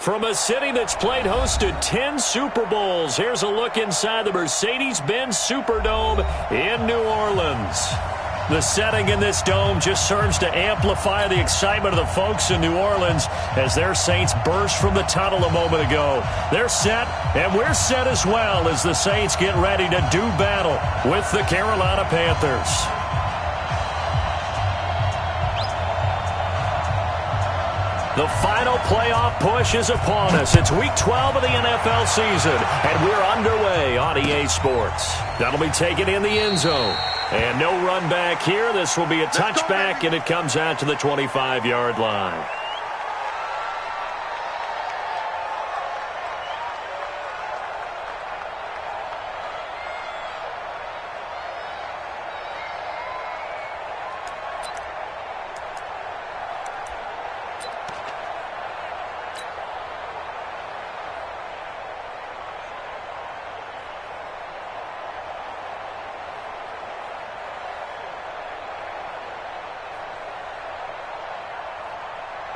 From a city that's played host to 10 Super Bowls, here's a look inside the Mercedes-Benz Superdome in New Orleans. The setting in this dome just serves to amplify the excitement of the folks in New Orleans as their Saints burst from the tunnel a moment ago. They're set, and we're set as well as the Saints get ready to do battle with the Carolina Panthers. The final playoff push is upon us. It's Week 12 of the NFL season, and we're underway on EA Sports. That'll be taken in the end zone. And no run back here. This will be a touchback, and it comes out to the 25-yard line.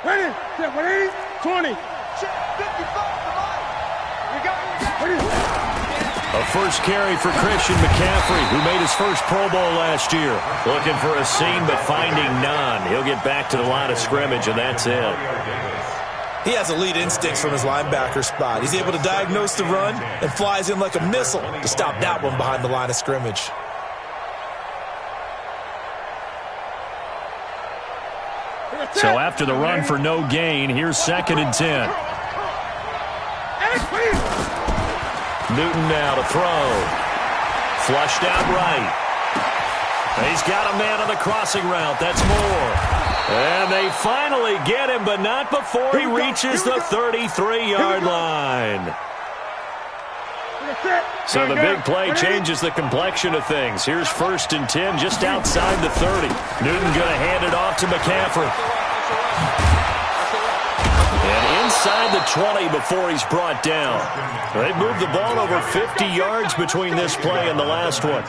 Ready, 20. A first carry for Christian McCaffrey, who made his first Pro Bowl last year. Looking for a seam, but finding none. He'll get back to the line of scrimmage, and that's it. He has elite instincts from his linebacker spot. He's able to diagnose the run and flies in like a missile to stop that one behind the line of scrimmage. So after the run for no gain, here's 2nd and 10. Newton now to throw. Flushed out right. He's got a man on the crossing route. That's Moore. And they finally get him, but not before he reaches the 33-yard line. So the big play changes the complexion of things. Here's 1st and 10 just outside the 30. Newton going to hand it off to McCaffrey. And inside the 20 before he's brought down. They've moved the ball over 50 yards between this play and the last one.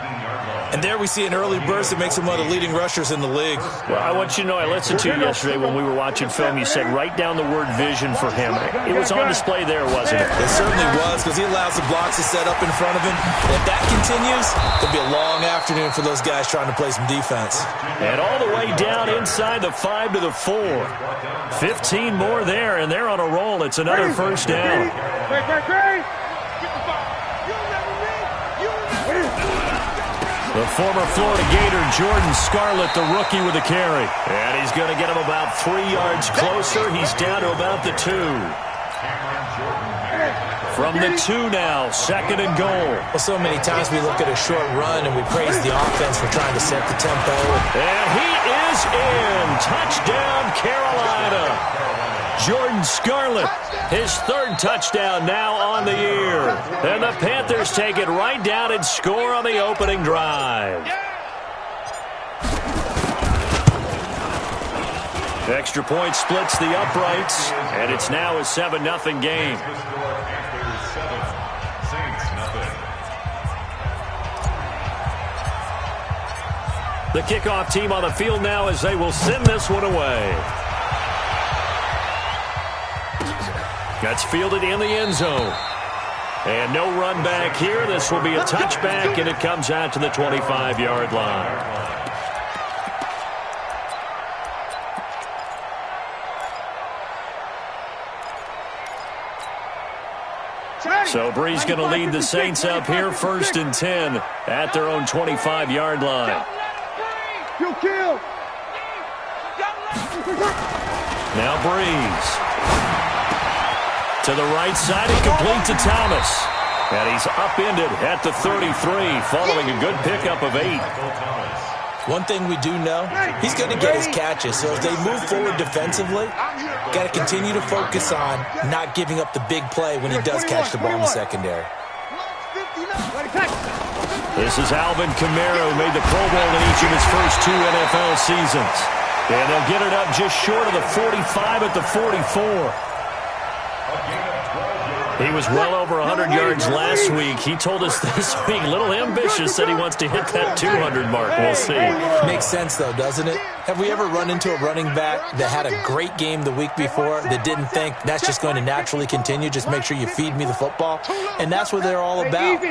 And there we see an early burst that makes him one of the leading rushers in the league. Well, I want you to know, I listened to you yesterday when we were watching film. You said write down the word vision for him. It was on display there, wasn't it? It certainly was, because he allows the blocks to set up in front of him. And if that continues, it'll be a long afternoon for those guys trying to play some defense. And all the way down inside the 5 to the 4. 15 more there, and they're on a roll. It's another first down. The former Florida Gator, Jordan Scarlett, the rookie with a carry. And he's going to get him about 3 yards closer. He's down to about the 2. From the 2 now, 2nd and goal. Well, so many times we look at a short run and we praise the offense for trying to set the tempo. And he is in. Touchdown, Carolina. Jordan Scarlett, his 3rd touchdown now on the year. And the Panthers take it right down and score on the opening drive. Extra point splits the uprights, and it's now a 7-0 game. The kickoff team on the field now as they will send this one away. That's fielded in the end zone. And no run back here. This will be a touchback, and it comes out to the 25-yard line. So Bree's going to lead the Saints up here, 1st and 10 at their own 25-yard line. Now Breeze. To the right side, and complete to Thomas. And he's upended at the 33, following a good pickup of 8. One thing we do know, he's going to get his catches. So as they move forward defensively, got to continue to focus on not giving up the big play when he does catch the ball in the secondary. This is Alvin Kamara, who made the Pro Bowl in each of his first 2 NFL seasons. And they'll get it up just short of the 45 at the 44. He was well over 100 yards last week. He told us this week, a little ambitious, said he wants to hit that 200 mark. We'll see. Makes sense, though, doesn't it? Have we ever run into a running back that had a great game the week before that didn't think that's just going to naturally continue? Just make sure you feed me the football. And that's what they're all about.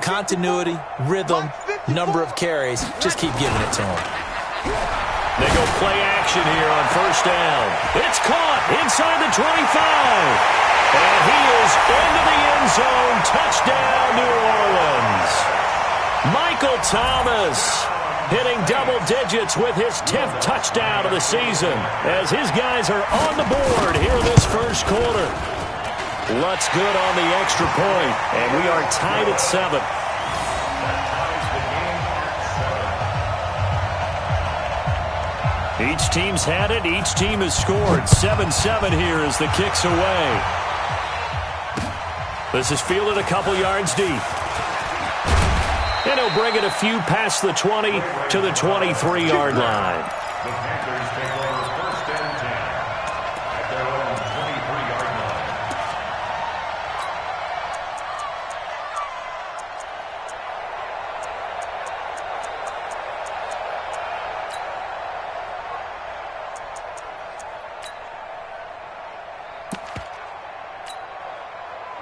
Continuity, rhythm, number of carries. Just keep giving it to him. They go play action here on first down. It's caught inside the 25. And he is into the end zone. Touchdown, New Orleans. Michael Thomas hitting double digits with his 10th touchdown of the season as his guys are on the board here this first quarter. Lutz good on the extra point, and we are tied at 7. Each team's had it. Each team has scored. 7-7 here as the kick's away. This is fielded a couple yards deep. And he'll bring it a few past the 20 to the 23-yard line.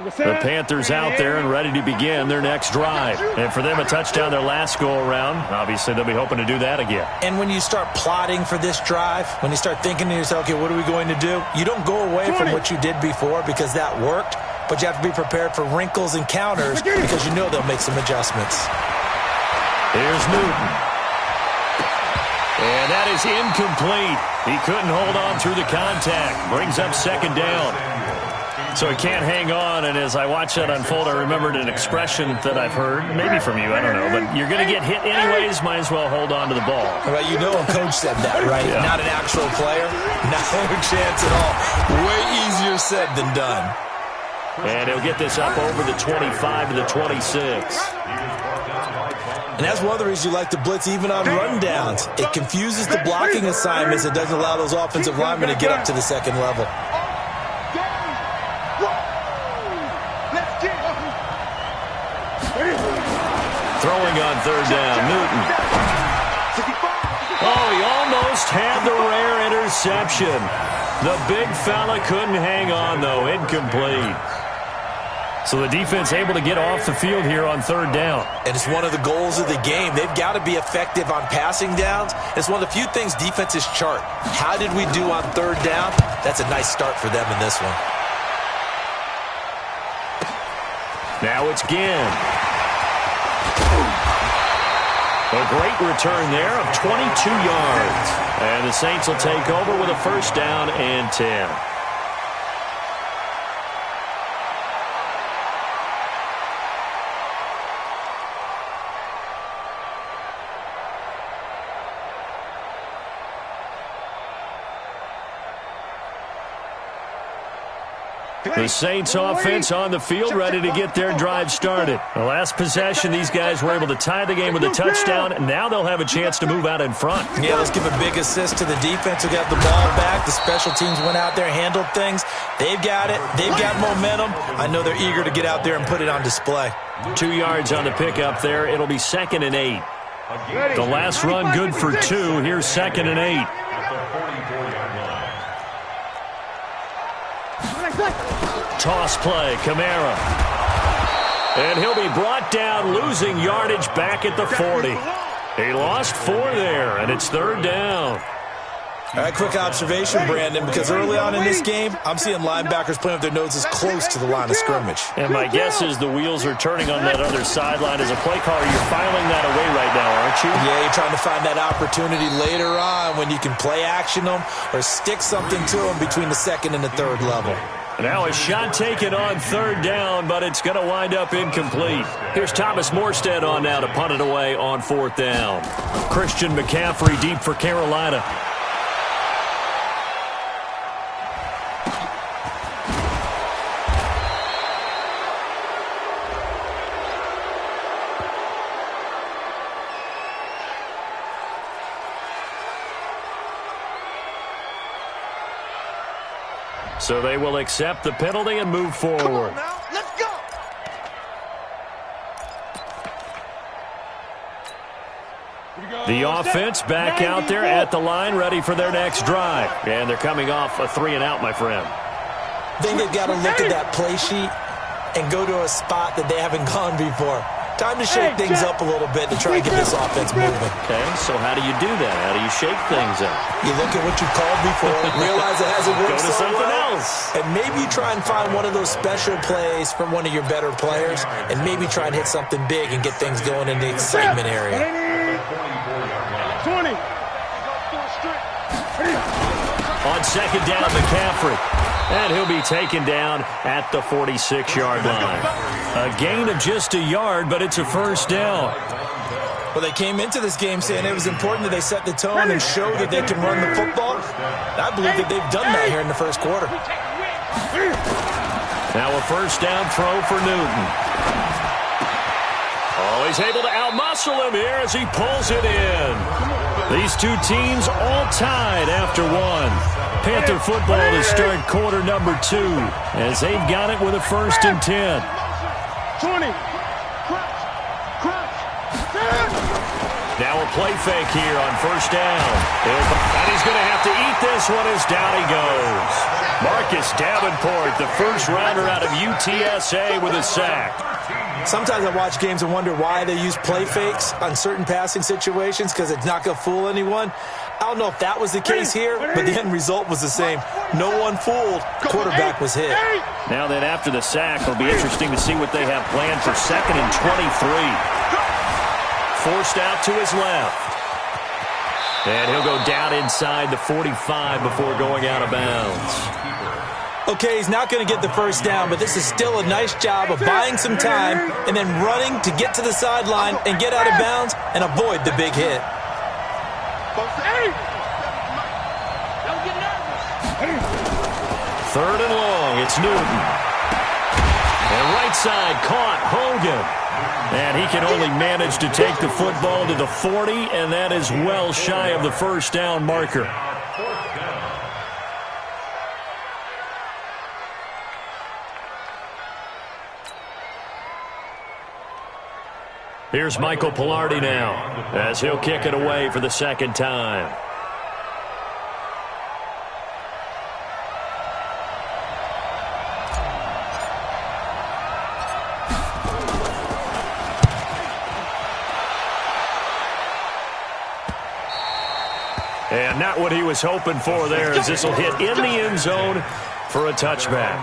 The Panthers out there and ready to begin their next drive. And for them, a touchdown their last go-around. Obviously, they'll be hoping to do that again. And when you start plotting for this drive, when you start thinking to yourself, okay, what are we going to do? You don't go away from what you did before because that worked, but you have to be prepared for wrinkles and counters because you know they'll make some adjustments. Here's Newton. And that is incomplete. He couldn't hold on through the contact. Brings up second down. So he can't hang on, and as I watch that unfold, I remembered an expression that I've heard, maybe from you, I don't know, but you're going to get hit anyways, might as well hold on to the ball. Well, you know a coach said that, right? Yeah. Not an actual player. No chance at all. Way easier said than done. And he'll get this up over the 25 to the 26. And that's one of the reasons you like to blitz even on rundowns. It confuses the blocking assignments. It doesn't allow those offensive linemen to get up to the second level. Throwing on third down, Newton. Oh, he almost had the rare interception. The big fella couldn't hang on, though. Incomplete. So the defense able to get off the field here on third down. And it's one of the goals of the game. They've got to be effective on passing downs. It's one of the few things defenses chart. How did we do on third down? That's a nice start for them in this one. Now it's Ginn. A great return there of 22 yards. And the Saints will take over with a first down and 10. The Saints offense on the field ready to get their drive started. The last possession, these guys were able to tie the game with a touchdown, and now they'll have a chance to move out in front. Yeah, let's give a big assist to the defense who got the ball back. The special teams went out there, handled things. They've got it. They've got momentum. I know they're eager to get out there and put it on display. 2 yards on the pickup there. It'll be 2nd and 8. The last run good for 2. Here's 2nd and 8. Toss play, Kamara. And he'll be brought down, losing yardage back at the 40. He lost 4 there, and it's third down. All right, quick observation, Brandon, because early on in this game, I'm seeing linebackers playing with their noses close to the line of scrimmage. And my guess is the wheels are turning on that other sideline. As a play caller, you're filing that away right now, aren't you? Yeah, you're trying to find that opportunity later on when you can play action them or stick something to them between the second and the third level. Now a shot taken on third down, but it's going to wind up incomplete. Here's Thomas Morstead on now to punt it away on fourth down. Christian McCaffrey deep for Carolina. So they will accept the penalty and move forward. The offense back out there at the line, ready for their next drive. And they're coming off a 3-and-out, my friend. I think they've got to look at that play sheet and go to a spot that they haven't gone before. Time to shake things up a little bit to try and get this offense moving. Okay, so how do you do that? How do you shake things up? You look at what you called before, realize it hasn't worked Go to so something well, else. and maybe try and find one of those special plays from one of your better players, and maybe try and hit something big and get things going in the excitement area. 20. On second down, McCaffrey. And he'll be taken down at the 46-yard line. A gain of just a yard, but it's a first down. Well, they came into this game saying it was important that they set the tone and show that they can run the football. I believe that they've done that here in the first quarter. Now a first down throw for Newton. Oh, he's able to outmuscle him here as he pulls it in. These two teams all tied after one. Panther football to start quarter number 2 as they've got it with a 1st and 10. 20. Now a play fake here on first down. And he's going to have to eat this one as down he goes. Marcus Davenport, the first rounder out of UTSA with a sack. Sometimes I watch games and wonder why they use play fakes on certain passing situations because it's not going to fool anyone. I don't know if that was the case here, but the end result was the same. No one fooled. Quarterback was hit. Now then, after the sack, it'll be interesting to see what they have planned for 2nd and 23. Forced out to his left. And he'll go down inside the 45 before going out of bounds. Okay, he's not going to get the first down, but this is still a nice job of buying some time and then running to get to the sideline and get out of bounds and avoid the big hit. Third and long, it's Newton. And right side caught Hogan. And he can only manage to take the football to the 40, and that is well shy of the first down marker. Here's Michael Pilardi now as he'll kick it away for the 2nd time. And not what he was hoping for there, as this will hit in the end zone for a touchback.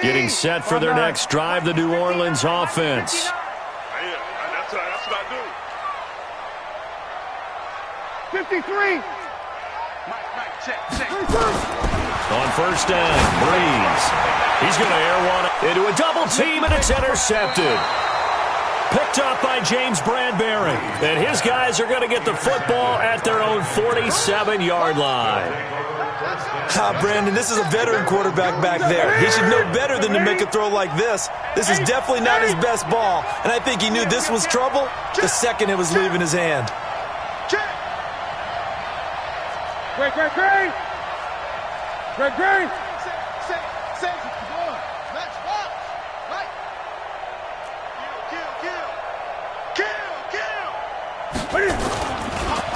Getting set for their next drive, the New Orleans offense. That's what I do. 53. On first down, Breeze. He's going to air one into a double team, and it's intercepted. Picked up by James Bradbury. And his guys are going to get the football at their own 47-yard line. Brandon, this is a veteran quarterback back there. He should know better than to make a throw like this. This is definitely not his best ball, and I think he knew this was trouble the second it was leaving his hand. Great.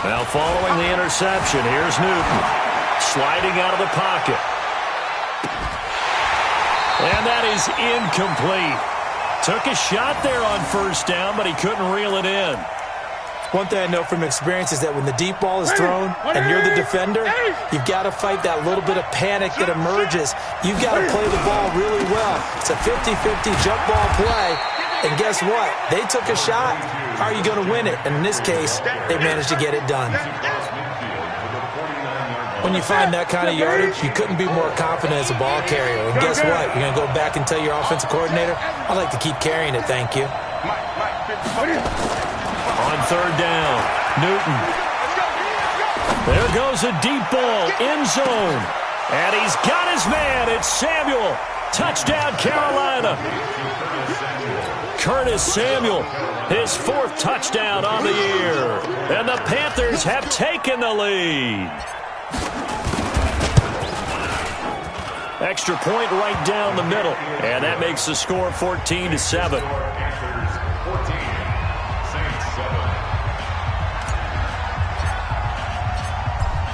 Now following the interception, here's Newton. Sliding out of the pocket. And that is incomplete. Took a shot there on first down, but he couldn't reel it in. One thing I know from experience is that when the deep ball is thrown and you're the defender, you've got to fight that little bit of panic that emerges. You've got to play the ball really well. It's a 50-50 jump ball play. And guess what? They took a shot. How are you going to win it? And in this case, they managed to get it done. When you find that kind of yardage, you couldn't be more confident as a ball carrier. And guess what? You're going to go back and tell your offensive coordinator, I'd like to keep carrying it, thank you. On third down, Newton. There goes a deep ball, end zone. And he's got his man. It's Samuel. Touchdown, Carolina. Curtis Samuel, his 4th touchdown on the year. And the Panthers have taken the lead. Extra point right down the middle. And that makes the score 14-7.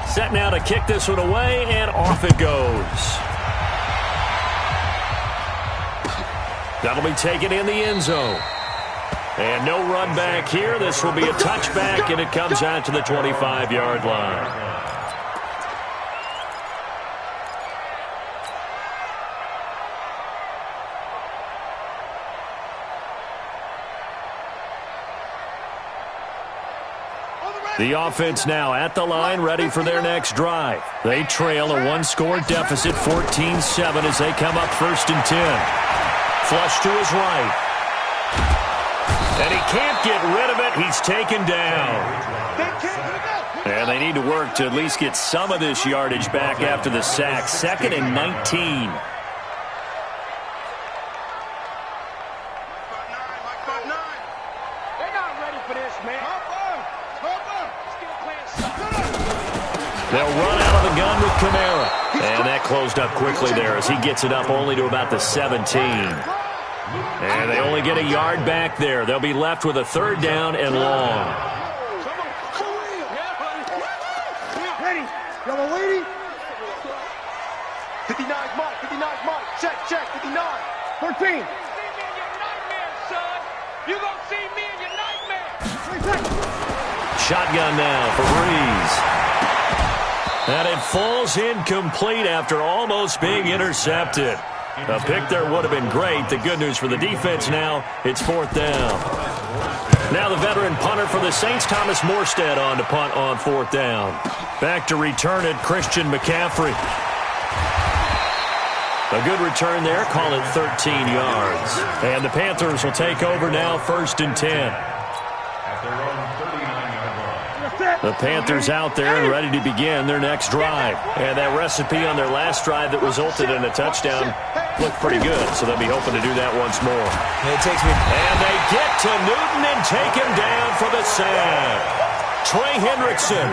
Set now to kick this one away, and off it goes. That'll be taken in the end zone. And no run back here. This will be a touchback, and it comes out to the 25-yard line. The offense now at the line, ready for their next drive. They trail a one-score deficit, 14-7, as they come up 1st and 10. Flush to his right. And he can't get rid of it. He's taken down. And they need to work to at least get some of this yardage back after the sack. 2nd and 19. They'll run out of the gun with Kamara. And that closed up quickly there as he gets it up only to about the 17. And they only get a yard back there. They'll be left with a 3rd down and long. Ready. Yellow lady. 59 Mike. 59 Mike. Check. 59. 13. You gonna see me in your nightmare. Shotgun now for Breeze. And it falls incomplete after almost being intercepted. A pick there would have been great. The good news for the defense now, it's 4th down. Now the veteran punter for the Saints, Thomas Morstead, on to punt on 4th down. Back to return it, Christian McCaffrey. A good return there, call it 13 yards. And the Panthers will take over now, 1st and 10. The Panthers out there and ready to begin their next drive. And that recipe on their last drive that resulted in a touchdown looked pretty good, so they'll be hoping to do that once more. And they get to Newton and take him down for the sack. Trey Hendrickson.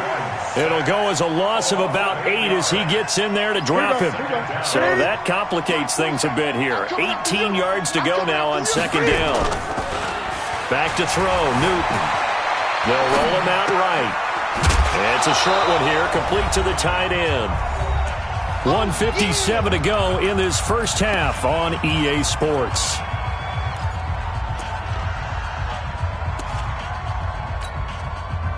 It'll go as a loss of about 8 as he gets in there to drop him. So that complicates things a bit here. 18 yards to go now on 2nd down. Back to throw, Newton. They'll roll him out right. It's a short one here, complete to the tight end. 1:57 to go in this first half on EA Sports.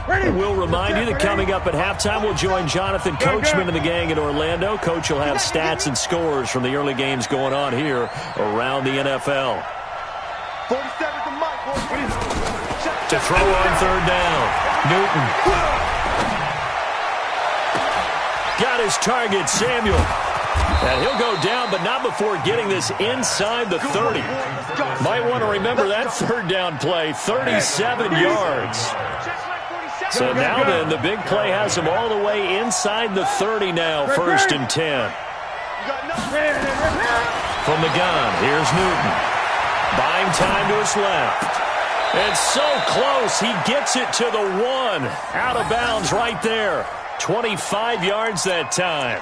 We'll remind you that coming up at halftime, we'll join Jonathan Coachman and the gang in Orlando. Coach will have stats and scores from the early games going on here around the NFL. 47 to Mike. To throw on 3rd down, Newton. Got his target, Samuel. And he'll go down, but not before getting this inside the 30. Might want to remember that 3rd down play, 37 yards. So now then, the big play has him all the way inside the 30 now, 1st and 10. From the gun, here's Newton. Buying time to his left. It's so close, he gets it to the 1. Out of bounds right there. 25 yards that time.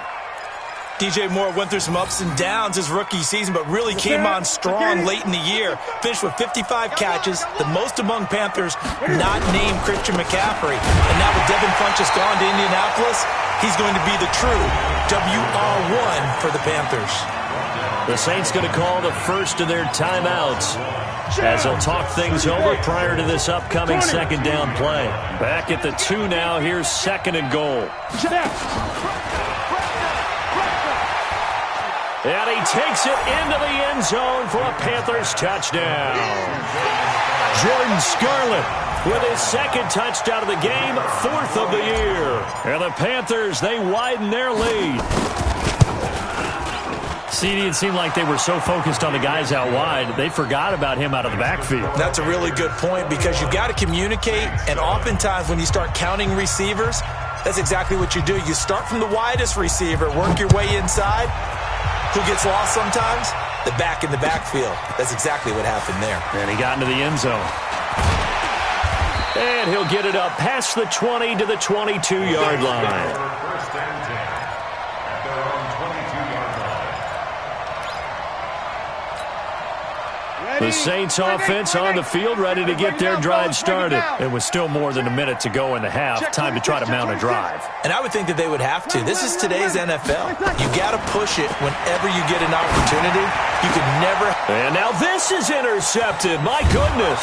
DJ Moore went through some ups and downs his rookie season, but really came on strong late in the year. Finished with 55 catches, the most among Panthers not named Christian McCaffrey. And now with Devin Funchess gone to Indianapolis, he's going to be the true WR1 for the Panthers. The Saints going to call the first of their timeouts as they'll talk things over prior to this upcoming 2nd down play. Back at the 2 now. Here's 2nd and goal. And he takes it into the end zone for a Panthers touchdown. Jordan Scarlett with his 2nd touchdown of the game, 4th of the year. And the Panthers, they widen their lead. CD, it seemed like they were so focused on the guys out wide, they forgot about him out of the backfield. That's a really good point because you've got to communicate, and oftentimes when you start counting receivers, that's exactly what you do. You start from the widest receiver, work your way inside. Who gets lost sometimes? The back in the backfield. That's exactly what happened there. And he got into the end zone. And he'll get it up past the 20 to the 22-yard line. The Saints offense on the field, ready to get their drive started. It was still more than a minute to go in the half. Time to try to mount a drive. And I would think that they would have to. This is today's NFL. You got to push it whenever you get an opportunity. You could never. And now this is intercepted. My goodness.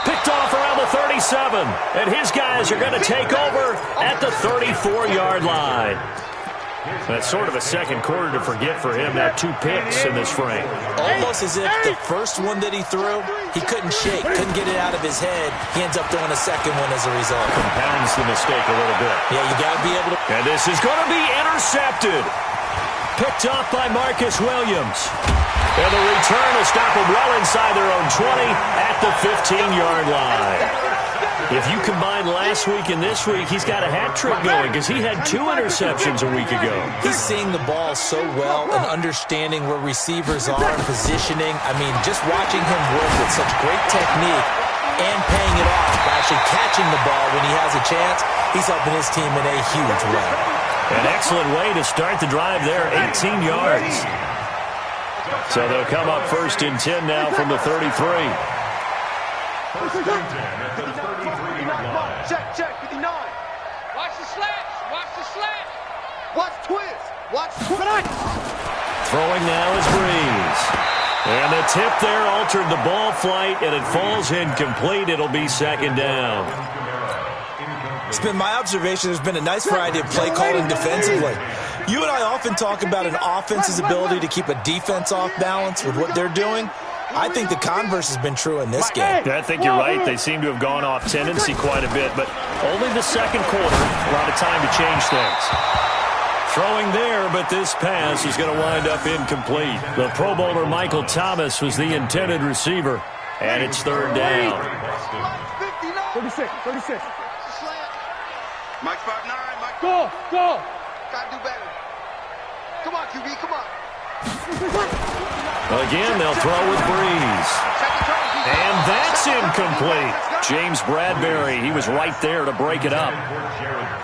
Picked off around the 37. And his guys are going to take over at the 34-yard line. That's sort of a second quarter to forget for him. Now 2 picks in this frame. Almost as if the first one that he threw, he couldn't shake, couldn't get it out of his head. He ends up throwing a second one as a result. Compounds the mistake a little bit. Yeah, you got to be able to. And this is going to be intercepted. Picked off by Marcus Williams. And the return will stop them well inside their own 20 at the 15-yard line. If you combine last week and this week, he's got a hat trick going because he had 2 interceptions a week ago. He's seeing the ball so well and understanding where receivers are and positioning. I mean, just watching him work with such great technique and paying it off by actually catching the ball when he has a chance, he's helping his team in a huge way. An excellent way to start the drive there, 18 yards. So they'll come up 1st and 10 now from the 33. Check, 59. Watch the slats. Watch the slats. Watch twist. Watch twist. Throwing now is Breeze. And the tip there altered the ball flight, and it falls incomplete. It'll be 2nd down. It's been my observation there's been a nice variety of play calling defensively. You and I often talk about an offense's ability to keep a defense off balance with what they're doing. I think the converse has been true in this game. Yeah, I think you're right. They seem to have gone off tendency quite a bit, but only the second quarter. A lot of time to change things. Throwing there, but this pass is going to wind up incomplete. The Pro Bowler Michael Thomas was the intended receiver, and it's 3rd down. 36. Mike 5'9", Mike. Go. Gotta do better. Come on, QB, come on. Again, they'll throw with Breeze. And that's incomplete. James Bradbury, he was right there to break it up.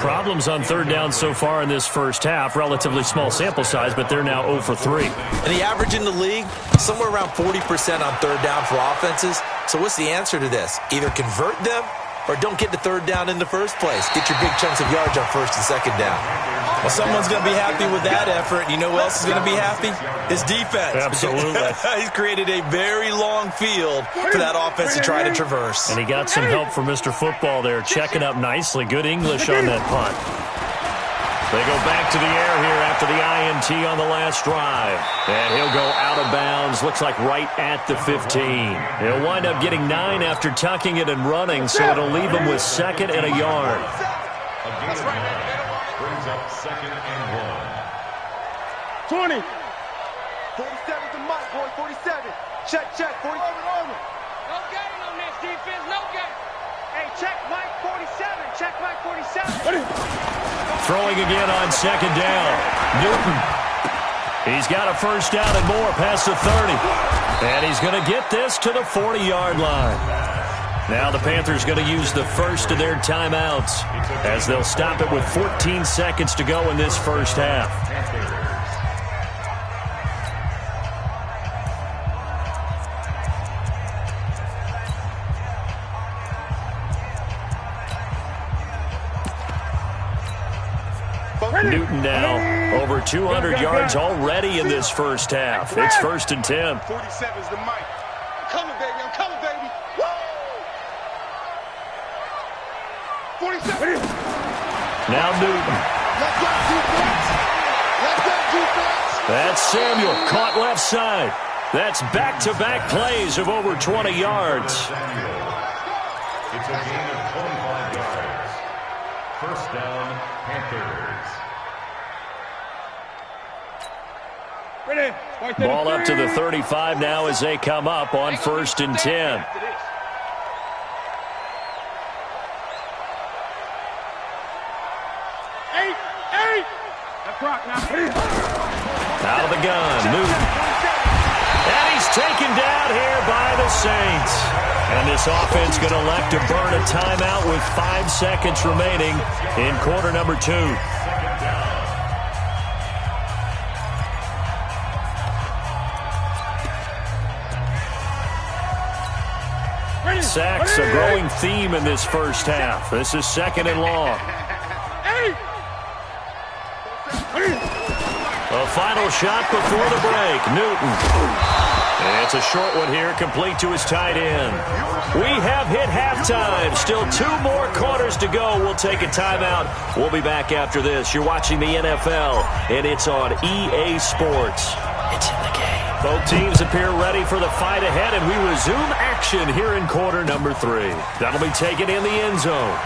Problems on 3rd down so far in this first half. Relatively small sample size, but they're now 0 for 3. And the average in the league, somewhere around 40% on 3rd down for offenses. So what's the answer to this? Either convert them or don't get to 3rd down in the first place. Get your big chunks of yards on 1st and 2nd down. Well, someone's going to be happy with that effort. You know who else is going to be happy? His defense. Absolutely. He's created a very long field for that offense to try to traverse. And he got some help from Mr. Football there, checking up nicely. Good English on that punt. They go back to the air here after the INT on the last drive. And he'll go out of bounds, looks like right at the 15. He'll wind up getting 9 after tucking it and running, so it'll leave him with 2nd and a yard. Brings up 2nd and 20. 1. 47 to Mike, boy, 47. Check, 47. No gain on this defense. No gain. Hey, check Mike 47. Check Mike 47. Throwing again on 2nd down. Newton. He's got a 1st down and more past the 30. And he's going to get this to the 40-yard line. Now the Panthers going to use the first of their timeouts as they'll stop it with 14 seconds to go in this first half. Newton now over 200 yards already in this first half. It's 1st and 10. 47's the Mike. I'm coming, baby. I'm coming, baby. Woo! 47. Now Newton. Let's go, defense. Let's go, defense. That's Samuel caught left side. That's back-to-back plays of over 20 yards. It's a gain of 25 yards. 1st down, Panthers. Ball up to the 35 now as they come up on 1st and 10. Out of the gun, Newton. And he's taken down here by the Saints. And this offense going to elect to burn a timeout with 5 seconds remaining in quarter number 2. Sacks a growing theme in this first half. This is 2nd and long. A final shot before the break. Newton. And it's a short one here, complete to his tight end. We have hit halftime. Still 2 more quarters to go. We'll take a timeout. We'll be back after this. You're watching the NFL, and it's on EA Sports. It's in the game. Both teams appear ready for the fight ahead, and we resume action here in quarter number 3. That'll be taken in the end zone.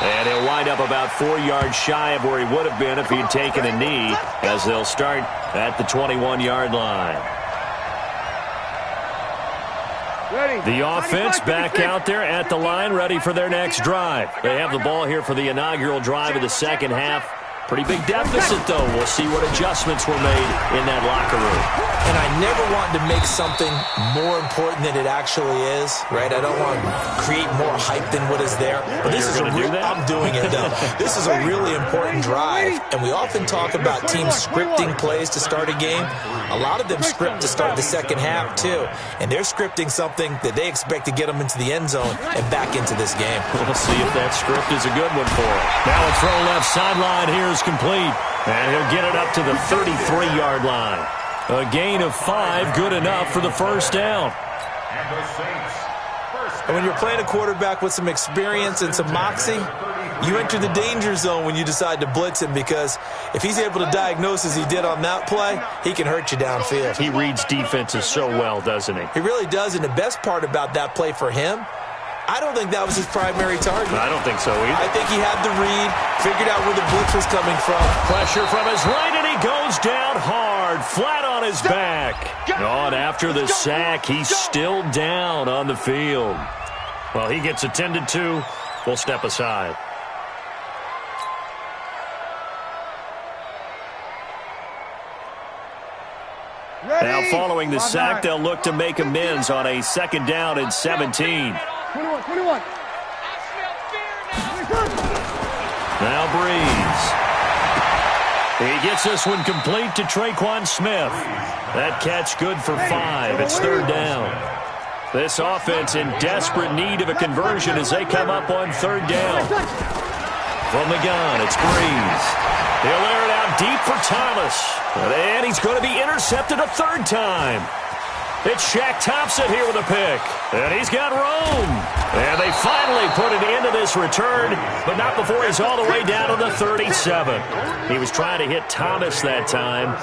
And he'll wind up about 4 yards shy of where he would have been if he'd taken a knee, as they'll start at the 21-yard line. The offense back out there at the line, ready for their next drive. They have the ball here for the inaugural drive of the second half. Pretty big deficit, though. We'll see what adjustments were made in that locker room. And I never want to make something more important than it actually is, right? I don't want to create more hype than what is there. But this is I'm doing it, though. This is a really important drive. And we often talk about teams scripting plays to start a game. A lot of them script to start the second half, too. And they're scripting something that they expect to get them into the end zone and back into this game. We'll see if that script is a good one for them. Now a throw left sideline here is complete. And he'll get it up to the 33-yard line. A gain of 5, good enough for the first down. And when you're playing a quarterback with some experience and some moxie, you enter the danger zone when you decide to blitz him, because if he's able to diagnose as he did on that play, he can hurt you downfield. He reads defenses so well, doesn't he? He really does, and the best part about that play for him, I don't think that was his primary target. I don't think so either. I think he had the read, figured out where the blitz was coming from. Pressure from his right, and he goes down hard, flat on his back. Oh, and after the sack, he's still down on the field. Well, he gets attended to. We'll step aside. Now, following the sack, they'll look to make amends on a 2nd down and 17. 21. Now Breeze. He gets this one complete to Traquan Smith. That catch good for 5. It's 3rd down. This offense in desperate need of a conversion as they come up on 3rd down. From the gun, it's Breeze. He'll air it out deep for Thomas. And he's going to be intercepted a 3rd time. It's Shaq Thompson here with a pick. And he's got room. And they finally put an end to this return, but not before he's all the way down to the 37. He was trying to hit Thomas that time.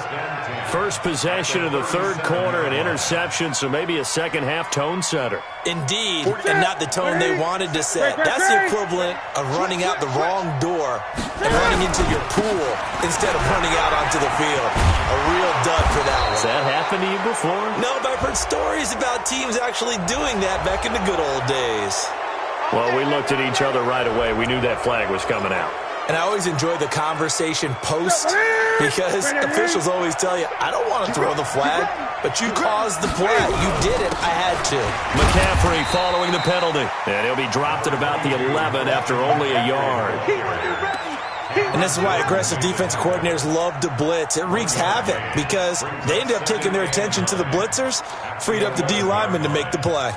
First possession of the 3rd quarter, an interception, so maybe a second-half tone setter. Indeed, and not the tone they wanted to set. That's the equivalent of running out the wrong door and running into your pool instead of running out onto the field. A real dud for that one. Has that happened to you before? No, but I've heard stories about teams actually doing that back in the good old days. Well, we looked at each other right away. We knew that flag was coming out. And I always enjoy the conversation post, because officials always tell you, I don't want to throw the flag, but you caused the play. You did it. I had to. McCaffrey following the penalty. And he'll be dropped at about the 11 after only a yard. And this is why aggressive defense coordinators love to blitz. It wreaks havoc because they end up taking their attention to the blitzers, freed up the D lineman to make the play.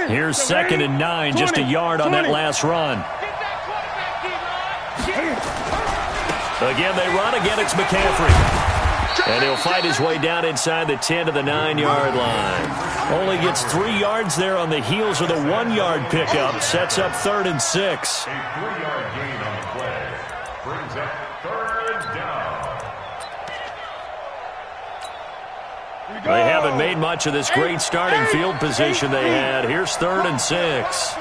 Here's 2nd and 9, just a yard on that last run. Again, they run. Again, it's McCaffrey. And he'll fight his way down inside the 10 to the 9-yard line. Only gets 3 yards there on the heels of the 1-yard pickup. Sets up 3rd and 6. A 3-yard gain on the play brings up 3rd down. They haven't made much of this great starting field position they had. Here's 3rd and 6.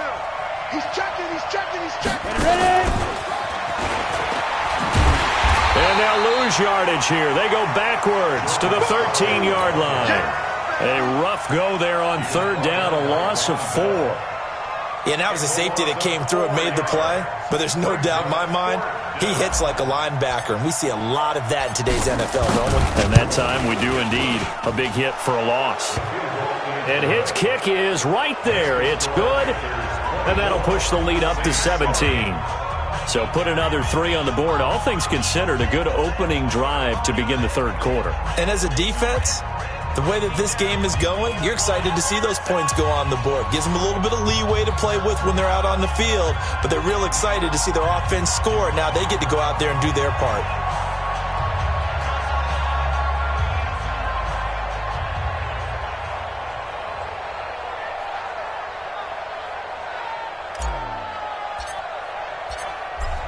He's checking. And they'll lose yardage here. They go backwards to the 13-yard line. A rough go there on 3rd down, a loss of 4. Yeah, and that was a safety that came through and made the play. But there's no doubt in my mind, he hits like a linebacker. And we see a lot of that in today's NFL, don't we? And that time we do indeed. A big hit for a loss. And his kick is right there. It's good. And that'll push the lead up to 17. So put another 3 on the board. All things considered, a good opening drive to begin the 3rd quarter. And as a defense, The way that this game is going, you're excited to see those points go on the board. Gives them a little bit of leeway to play with when they're out on the field, but they're real excited to see their offense score. Now they get to go out there and do their part.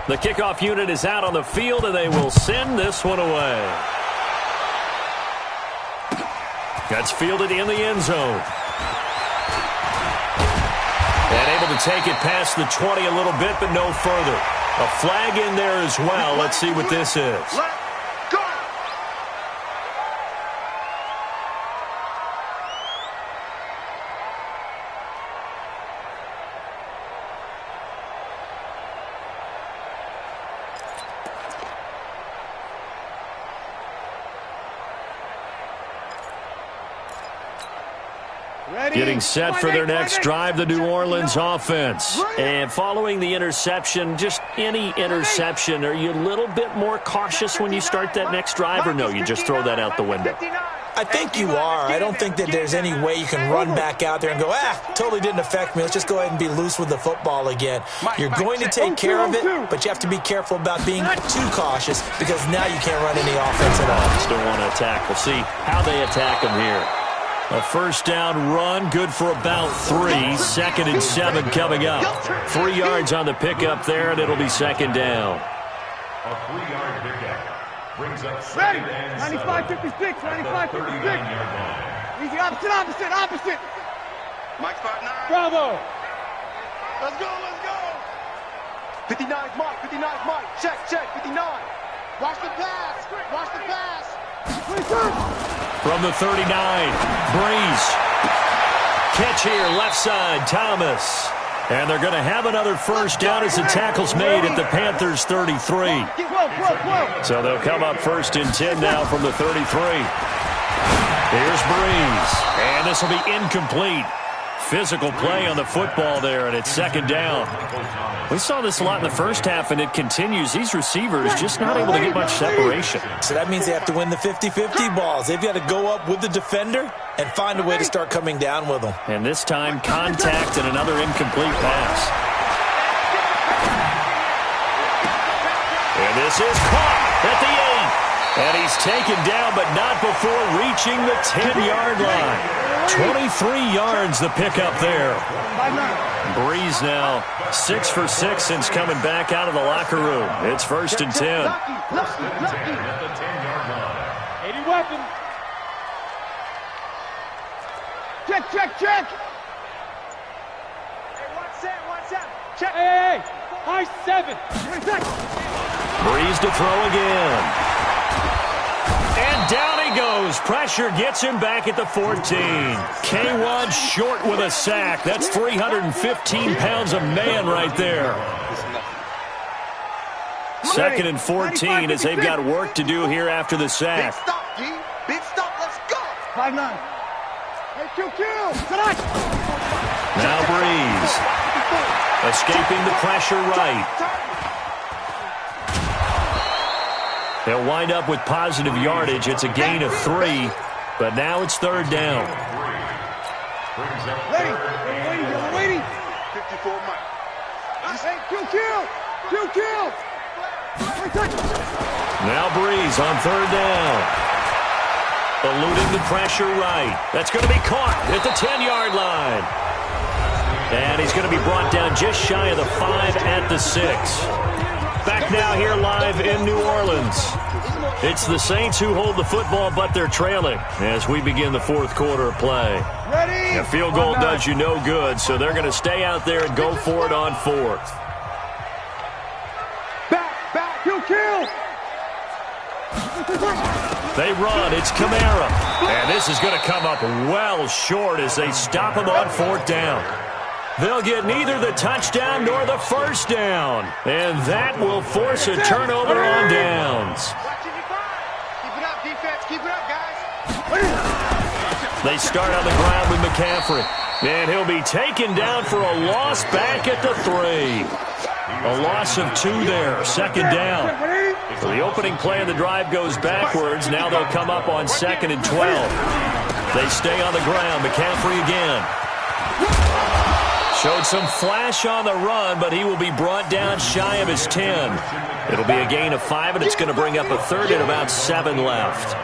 The kickoff unit is out on the field, and they will send this one away. That's fielded in the end zone. And able to take it past the 20 a little bit, but no further. A flag in there as well. Let's see what this is. Getting set for their next drive, the New Orleans offense. And following the interception, just any interception, are you a little bit more cautious when you start that next drive, or no, you just throw that out the window? I think you are. I don't think that there's any way you can run back out there and go, totally didn't affect me. Let's just go ahead and be loose with the football again. You're going to take care of it, but you have to be careful about being too cautious because now you can't run any offense at all. Just don't want to attack. We'll see how they attack them here. A first down run, good for about 3. 2nd and 7 coming up. 3 yards on the pickup there, and it'll be 2nd down. A 3-yard pickup brings up 2nd and 7. 95-56, 95-56. Easy, opposite. Mike's 5'9". Bravo. Let's go. 59's Mike. Check, 59. Watch the pass. 22. From the 39, Breeze. Catch here, left side, Thomas. And they're going to have another first down as the tackle's made at the Panthers' 33. So they'll come up 1st and 10 now from the 33. Here's Breeze. And this will be incomplete. Physical play on the football there, and it's 2nd down. We saw this a lot in the first half, and it continues. These receivers just not able to get much separation. So that means they have to win the 50-50 balls. They've got to go up with the defender and find a way to start coming down with them. And this time, contact and another incomplete pass. And this is caught at the 8. And he's taken down, but not before reaching the 10-yard line. 23 yards the pickup there. Breeze now 6 for 6 since coming back out of the locker room. It's 1st and 10. 80 weapon. Check. Hey, watch that. Check. Hey. High 7. Breeze to throw again. And down he goes. Pressure gets him back at the 14. K1 short with a sack. That's 315 pounds of man right there. 2nd and 14 as they've got work to do here after the sack. Big stop, D. Big stop. Let's go. 5-9. Hey, kill. Now Breeze. Escaping the pressure right. They'll wind up with positive yardage. It's a gain of 3, but now it's 3rd down. Waiting. 54 Mike. Hey, kill. Now Breeze on 3rd down. Eluding the pressure right. That's going to be caught at the 10-yard line. And he's going to be brought down just shy of the 5 at the 6. Back now here live in New Orleans. It's the Saints who hold the football, but they're trailing as we begin the 4th quarter of play. Ready? A field goal does you no good, so they're going to stay out there and go for it on 4th. Back, kill. They run. It's Kamara. And this is going to come up well short as they stop him on 4th down. They'll get neither the touchdown nor the first down. And that will force a turnover on downs. Keep it up, defense. Keep it up, guys. They start on the ground with McCaffrey. And he'll be taken down for a loss back at the 3. A loss of 2 there. 2nd down. So the opening play of the drive goes backwards. Now they'll come up on 2nd and 12. They stay on the ground. McCaffrey again. Showed some flash on the run, but he will be brought down shy of his 10. It'll be a gain of 5, and it's going to bring up a third and about 7 left.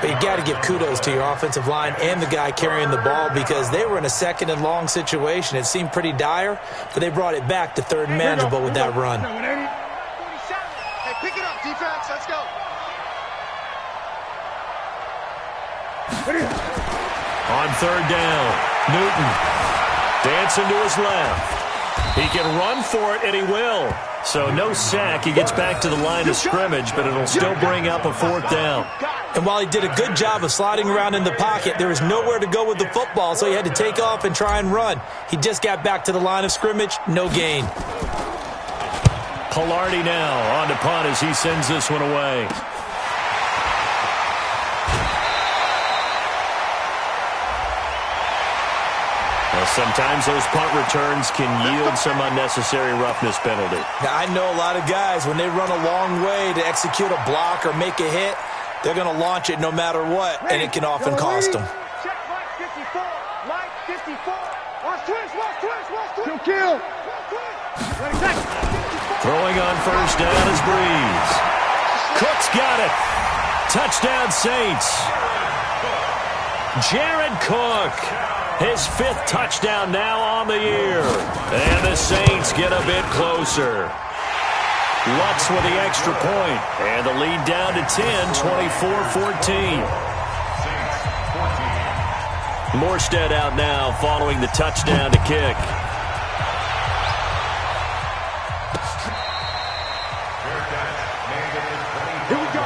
But you got to give kudos to your offensive line and the guy carrying the ball because they were in a second and long situation. It seemed pretty dire, but they brought it back to third and manageable with that run. Hey, pick it up, defense. Let's go. On third down, Newton dancing to his left. He can run for it, and he will. So no sack. He gets back to the line of scrimmage, but it'll still bring up a fourth down. And while he did a good job of sliding around in the pocket, there was nowhere to go with the football, so he had to take off and try and run. He just got back to the line of scrimmage, no gain. Pilardi now on to punt as he sends this one away. Well, sometimes those punt returns can yield some unnecessary roughness penalty. Now, I know a lot of guys, when they run a long way to execute a block or make a hit, they're going to launch it no matter what, and it can often cost them. Check Mike 54. Mike 54. Watch twist. Kill. Throwing on first down is Breeze. Cook's got it. Touchdown Saints. Jared Cook. His 5th touchdown now on the year. And the Saints get a bit closer. Lutz with the extra point. And the lead down to 10, 24-14. Morstead out now following the touchdown to kick. Here we go.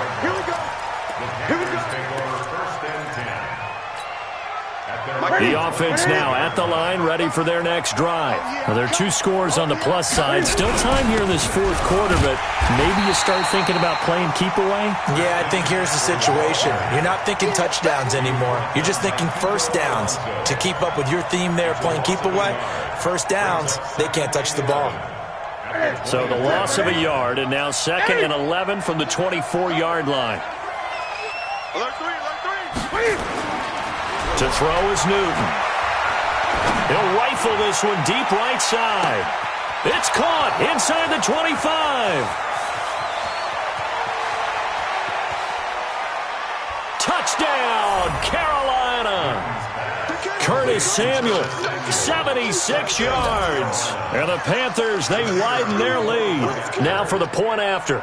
The offense now at the line, ready for their next drive. Now, there are 2 scores on the plus side. Still time here in this 4th quarter, but maybe you start thinking about playing keep away? Yeah, I think here's the situation. You're not thinking touchdowns anymore. You're just thinking first downs. To keep up with your theme there, playing keep away, first downs, they can't touch the ball. So the loss of a yard, and now 2nd and 11 from the 24-yard line. Alert 3. To throw is Newton. He'll rifle this one deep right side. It's caught inside the 25. Touchdown, Carolina. Curtis Samuel, 76 yards. And the Panthers, they widen their lead. Now for the point after.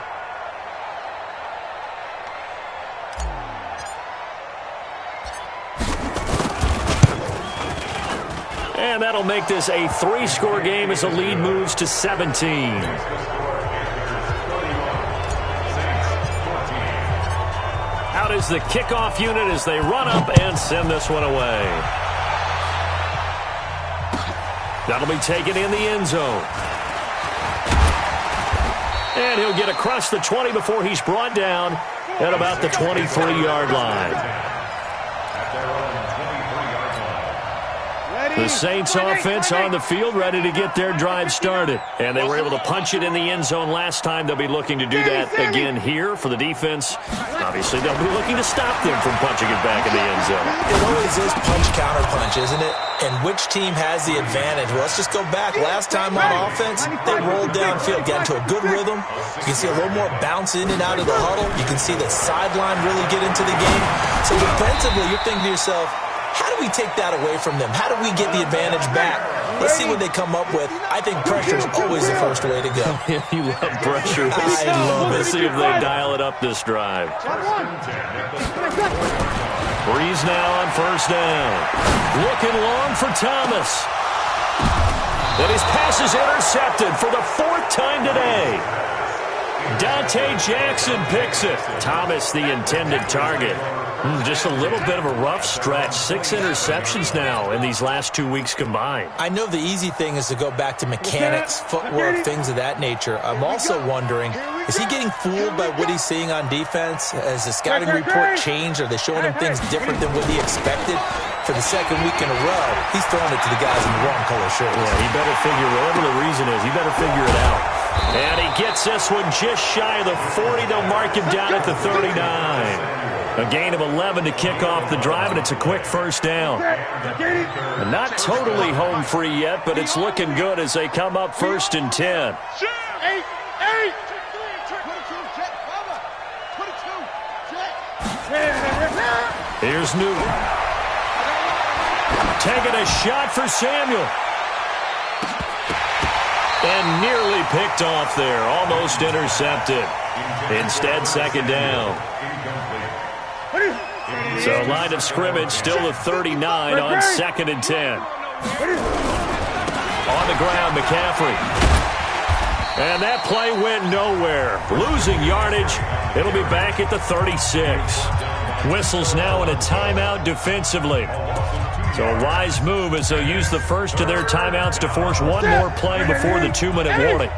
And that'll make this a 3-score game as the lead moves to 17. Out is the kickoff unit as they run up and send this one away. That'll be taken in the end zone. And he'll get across the 20 before he's brought down at about the 23-yard line. The Saints offense on the field, ready to get their drive started. And they were able to punch it in the end zone last time. They'll be looking to do that again here for the defense. Obviously, they'll be looking to stop them from punching it back in the end zone. It always is punch-counter-punch, isn't it? And which team has the advantage? Well, let's just go back. Last time on offense, they rolled downfield, got into a good rhythm. You can see a little more bounce in and out of the huddle. You can see the sideline really get into the game. So defensively, you're thinking to yourself, how do we take that away from them? How do we get the advantage back? Let's see what they come up with. I think pressure is always the first way to go. You love pressure. I love it. Let's see if they dial it up this drive. Breeze now on first down. Looking long for Thomas. And his pass is intercepted for the 4th time today. Dante Jackson picks it. Thomas, the intended target. Just a little bit of a rough stretch. 6 interceptions now in these last 2 weeks combined. I know the easy thing is to go back to mechanics, footwork, things of that nature. I'm also wondering, is he getting fooled by what he's seeing on defense? Has the scouting report changed? Are they showing him things different than what he expected? For the 2nd week in a row, he's throwing it to the guys in the wrong color shirts. Yeah, he better figure, whatever the reason is, he better figure it out. And he gets this one just shy of the 40. They'll mark him down at the 39. A gain of 11 to kick off the drive, and it's a quick first down. And not totally home free yet, but it's looking good as they come up 1st and 10. Here's Newton. Taking a shot for Samuel. And nearly picked off there. Almost intercepted. Instead, 2nd down. So line of scrimmage still the 39 on 2nd and 10. On the ground, McCaffrey. And that play went nowhere. Losing yardage. It'll be back at the 36. Whistles now in a timeout defensively. So a wise move as they'll use the first of their timeouts to force one more play before the 2-minute warning.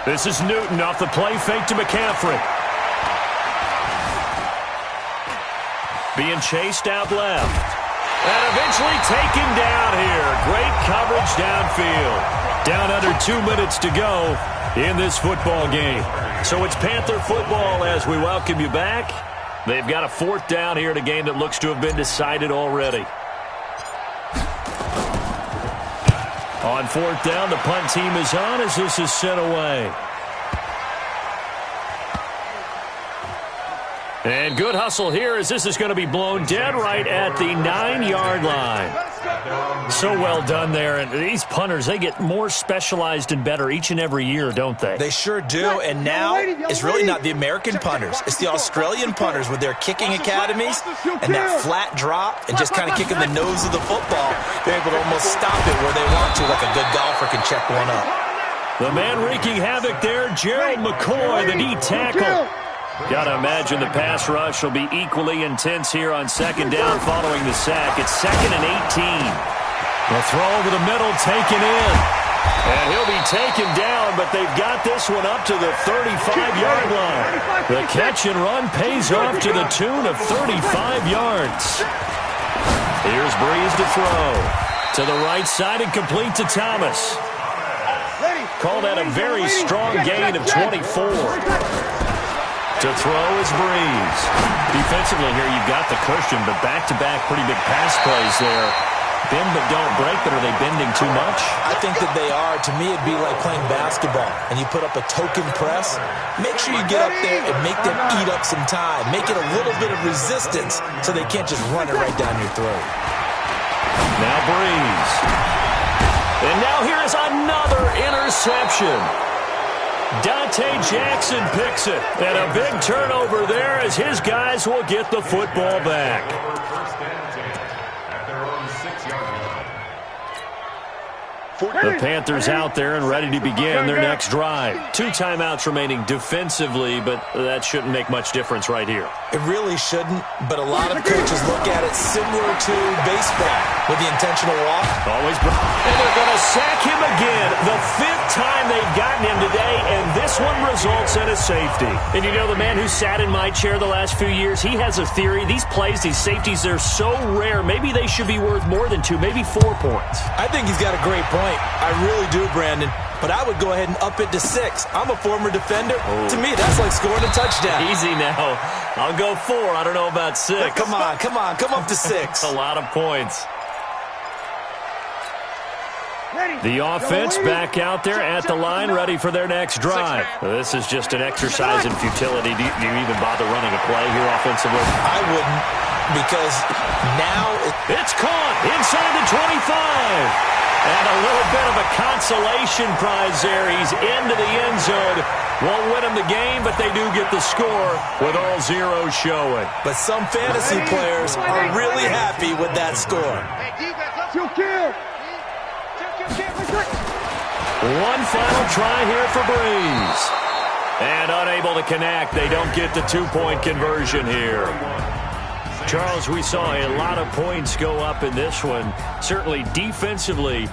This is Newton off the play fake to McCaffrey. Being chased out left. And eventually taken down here. Great coverage downfield. Down under 2 minutes to go in this football game. So it's Panther football as we welcome you back. They've got a 4th down here in a game that looks to have been decided already. On 4th down, the punt team is on as this is sent away. And good hustle here as this is going to be blown dead right at the 9-yard line. So well done there. And these punters, they get more specialized and better each and every year, don't they? They sure do. And now it's really not the American punters. It's the Australian punters with their kicking academies and that flat drop and just kind of kicking the nose of the football. They're able to almost stop it where they want to, like a good golfer can check one up. The man wreaking havoc there, Gerald McCoy, the D tackle. Got to imagine the pass rush will be equally intense here on 2nd down following the sack. It's 2nd and 18. The throw over the middle taken in. And he'll be taken down, but they've got this one up to the 35-yard line. The catch and run pays off to the tune of 35 yards. Here's Breeze to throw. To the right side and complete to Thomas. Call that a very strong gain of 24. To throw is Breeze. Defensively here, you've got the cushion, but back-to-back pretty big pass plays there. Bend but don't break, but are they bending too much? I think that they are. To me, it'd be like playing basketball, and you put up a token press. Make sure you get up there and make them eat up some time. Make it a little bit of resistance so they can't just run it right down your throat. Now Breeze. And now here is another interception. Dante Jackson picks it. And a big turnover there as his guys will get the football back. The Panthers out there and ready to begin their next drive. 2 timeouts remaining defensively, but that shouldn't make much difference right here. It really shouldn't, but a lot of coaches look at it similar to baseball with the intentional walk. Always. And they're going to sack him again. The 5th time they've gotten him today, and this one results in a safety. And you know, the man who sat in my chair the last few years, he has a theory. These plays, these safeties, they're so rare. Maybe they should be worth more than 2, maybe 4 points. I think he's got a great point. I really do, Brandon. But I would go ahead and up it to 6. I'm a former defender. To me, that's like scoring a touchdown. Easy now. I'll go 4. I don't know about 6. Come on. Come up to 6. A lot of points. The offense back out there at the line, ready for their next drive. This is just an exercise in futility. Do you even bother running a play here offensively? I wouldn't, because now it's caught inside the 25. And a little bit of a consolation prize there. He's into the end zone. Won't win him the game, but they do get the score with all zeros showing. But some fantasy players are really happy with that score. One final try here for Breeze. And unable to connect. They don't get the 2-point conversion here. Charles, we saw a lot of points go up in this one. Certainly defensively,